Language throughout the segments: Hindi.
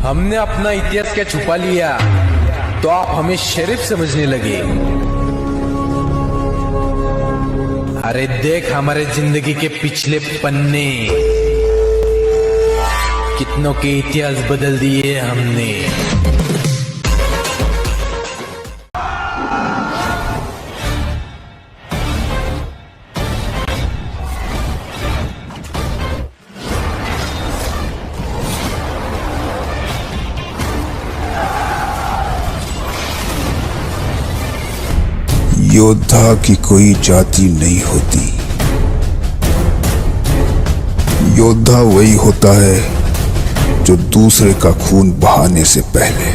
हमने अपना इतिहास क्या छुपा लिया तो आप हमें शरीफ समझने लगे। अरे देख हमारे जिंदगी के पिछले पन्ने, कितनों के इतिहास बदल दिए हमने। योद्धा की कोई जाति नहीं होती। योद्धा वही होता है जो दूसरे का खून बहाने से पहले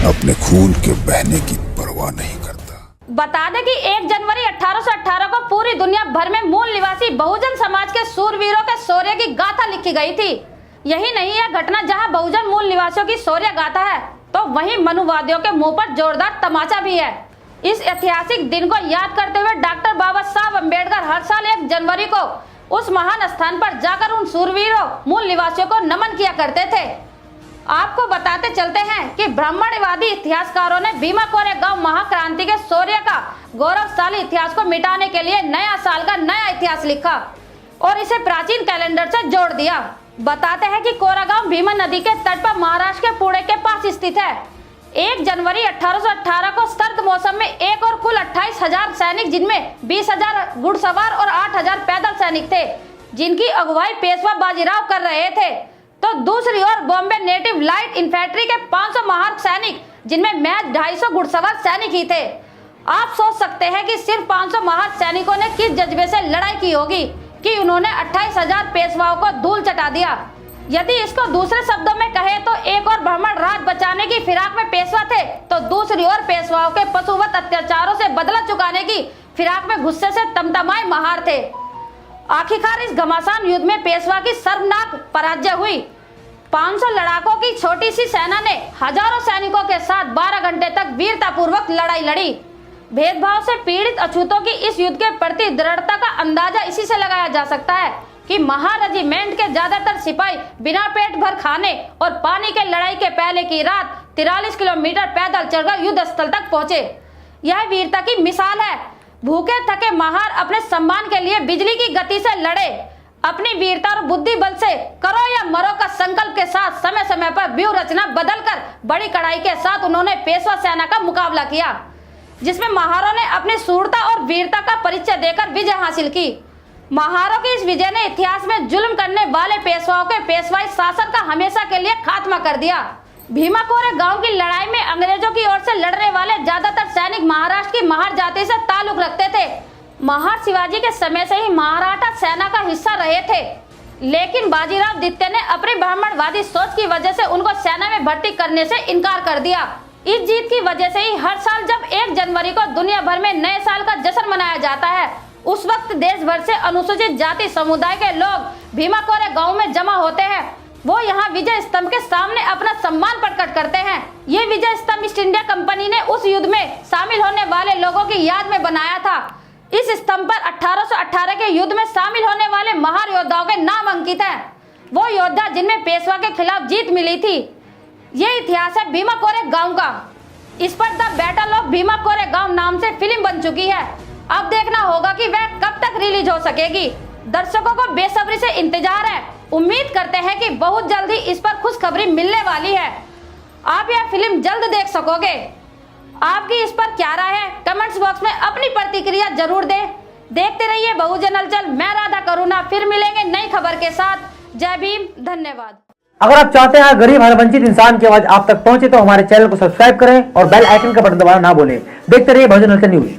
अपने खून के बहने की परवाह नहीं करता। बता दें कि 1 जनवरी 1818 को पूरी दुनिया भर में मूल निवासी बहुजन समाज के सूरवीरों के शौर्य की गाथा लिखी गई थी। यही नहीं है घटना जहां बहुजन मूल निवासियों की शौर्य गाथा है तो वहीं मनुवादियों के मुंह पर जोरदार तमाचा भी है। इस ऐतिहासिक दिन को याद करते हुए डॉक्टर बाबा साहब अम्बेडकर हर साल 1 जनवरी को उस महान स्थान पर जाकर उन सूरवीरों मूल निवासियों को नमन किया करते थे। आपको बताते चलते हैं कि ब्राह्मणवादी इतिहासकारों ने भीमा कोरेगांव महाक्रांति के शौर्य का गौरवशाली इतिहास को मिटाने के लिए नया साल का नया इतिहास लिखा और इसे प्राचीन कैलेंडर से जोड़ दिया। बताते हैं कि कोरेगांव भीमा नदी के तट पर महाराष्ट्र के पुणे के पास स्थित है। 1 जनवरी 1818 को सर्द मौसम में एक और कुल 28,000 सैनिक, जिनमें 20,000 घुड़सवार और 8,000 पैदल सैनिक थे, जिनकी अगुवाई पेशवा बाजीराव कर रहे थे, तो दूसरी ओर बॉम्बे नेटिव लाइट इन्फेंट्री के 500 महार सैनिक, जिनमें महज 250 घुड़सवार सैनिक ही थे। आप सोच सकते हैं कि सिर्फ 500 महार सैनिकों ने किस जज्बे से लड़ाई की होगी कि उन्होंने 28,000 पेशवाओं को धूल चटा दिया। यदि इसको दूसरे शब्दों में कहे तो एक और ब्राह्मण राज बचाने की फिराक में पेशवा थे तो दूसरी ओर पेशवाओं के पशुवत अत्याचारों से बदला चुकाने की फिराक में गुस्से से तमतमाए महार थे। आखिरकार इस घमासान युद्ध में पेशवा की शर्मनाक पराजय हुई। 500 लड़ाकों की छोटी सी सेना ने हजारों सैनिकों के साथ 12 घंटे तक वीरतापूर्वक लड़ाई लड़ी। भेदभाव से पीड़ित अछूतों की इस युद्ध के प्रति दृढ़ता का अंदाजा इसी से लगाया जा सकता है कि महार रेजिमेंट के ज्यादातर सिपाही बिना पेट भर खाने और पानी के लड़ाई के पहले की रात 43 किलोमीटर पैदल चलकर युद्ध स्थल तक पहुंचे। यह वीरता की मिसाल है। भूखे थके महार अपने सम्मान के लिए बिजली की गति से लड़े। अपनी वीरता और बुद्धि बल से करो या मरो का संकल्प के साथ समय समय पर व्यूह रचना बदलकर बड़ी कड़ाई के साथ उन्होंने पेशवा सेना का मुकाबला किया, जिसमें महारों ने अपनी शूरता और वीरता का परिचय देकर विजय हासिल की। महारों की इस विजय ने इतिहास में जुल्म करने वाले पेशवाओं के पेशवाई शासन का हमेशा के लिए खात्मा कर दिया। भीमा कोरेगांव की लड़ाई में अंग्रेजों की ओर से लड़ने वाले ज्यादातर सैनिक महाराष्ट्र की महार जाति से ताल्लुक रखते थे। महार शिवाजी के समय से ही मराठा सेना का हिस्सा रहे थे, लेकिन बाजीराव द्वितीय ने अपनी ब्राह्मणवादी सोच की वजह से उनको सेना में भर्ती करने से इनकार कर दिया। इस जीत की वजह से ही हर साल जब 1 जनवरी को दुनिया भर में नए साल का जश्न मनाया जाता है, उस वक्त देश भर से अनुसूचित जाति समुदाय के लोग भीमा कोरेगांव में जमा होते हैं। वो यहाँ विजय स्तंभ के सामने अपना सम्मान प्रकट करते हैं। ये विजय स्तंभ ईस्ट इंडिया कंपनी ने उस युद्ध में शामिल होने वाले लोगों की याद में बनाया था। इस स्तंभ पर 1818 के युद्ध में शामिल होने वाले महार योद्धाओं के नाम अंकित हैं। वो योद्धा जिनमें पेशवा के खिलाफ जीत मिली थी। ये इतिहास है भीमा कोरेगांव का। इस पर the battle of Bhima Koregaon नाम से फिल्म बन चुकी है। अब देखना होगा कि वह कब तक रिलीज हो सकेगी। दर्शकों को बेसब्री से इंतजार है। उम्मीद करते हैं कि बहुत जल्द ही इस पर खुशखबरी मिलने वाली है। आप यह फिल्म जल्द देख सकोगे। आपकी इस पर क्या राय है? कमेंट्स बॉक्स में अपनी प्रतिक्रिया जरूर दें। देखते रहिए बहुजन हलचल। मैं राधा करुणा, फिर मिलेंगे नई खबर के साथ। जय भीम, धन्यवाद। अगर आप चाहते हैं गरीब हर वंचित इंसान की आवाज आप तक पहुंचे तो हमारे चैनल को सब्सक्राइब करें और बेल आइकन का बटन दबाना ना भूलें। देखते रहिए बहुजन हलचल न्यूज।